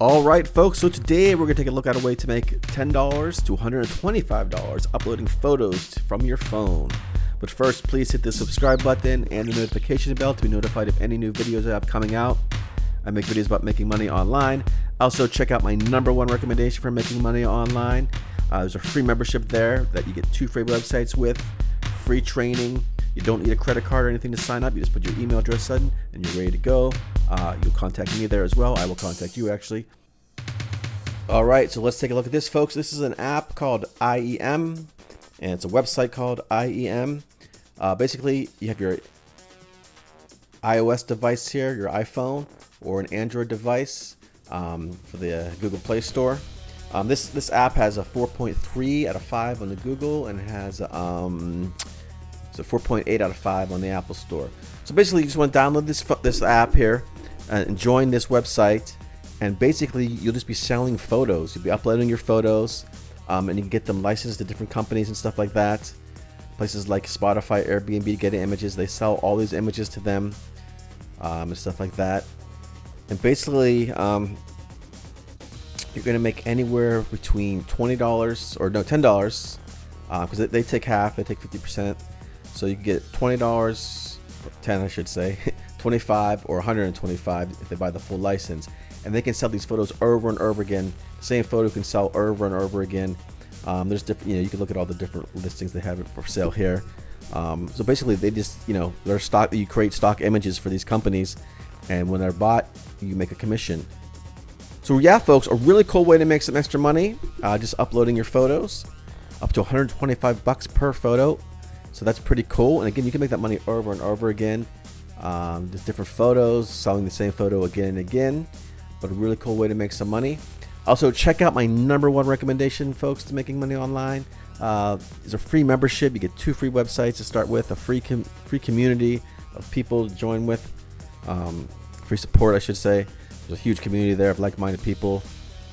All right, folks, so today we're going to take a look at a way to make $10 to $125 uploading photos from your phone. But first, please hit the subscribe button and the notification bell to be notified of any new videos I have coming out. I make videos about making money online. Also, check out my #1 recommendation for making money online. There's a free membership there that you get 2 free websites with, free training. You don't need a credit card or anything to sign up. You just put your email address in and you're ready to go. You'll contact me there as well. I will contact you actually. All right, so let's take a look at this, folks. This is an app called IEM, and it's a website called IEM. Basically, you have your iOS device here, your iPhone, or an Android device for the Google Play Store. This app has a 4.3 out of 5 on the Google, and it has a 4.8 out of 5 on the Apple Store. So basically, you just want to download this app here and join this website. And basically, you'll just be selling photos. You'll be uploading your photos, and you can get them licensed to different companies and stuff like that. Places like Spotify, Airbnb, get images. They sell all these images to them and stuff like that. And basically, you're going to make anywhere between $10, because they take half. They take 50%. So you can get $20, 10 I should say, 25 or 125 if they buy the full license. And they can sell these photos over and over again. The same photo can sell over and over again. There's different, you can look at all the different listings they have for sale here. So basically, they just, they're stock. You create stock images for these companies, and when they're bought, you make a commission. So yeah, folks, a really cool way to make some extra money, just uploading your photos, up to $125 per photo. So that's pretty cool. And again, you can make that money over and over again. Just different photos, selling the same photo again and again. But a really cool way to make some money. Also, check out my #1 recommendation, folks, to making money online. It's a free membership. You get 2 free websites to start with, a free community of people to join with, free support, I should say. There's a huge community there of like-minded people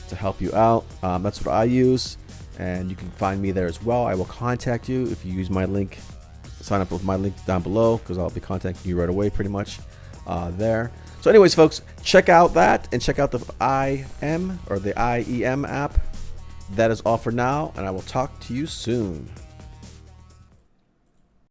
to help you out. That's what I use, and you can find me there as well. I will contact you if you use my link. Sign up with my link down below, because I'll be contacting you right away pretty much there. So anyways, folks, check out that and check out the IEM app. That is all for now, and I will talk to you soon.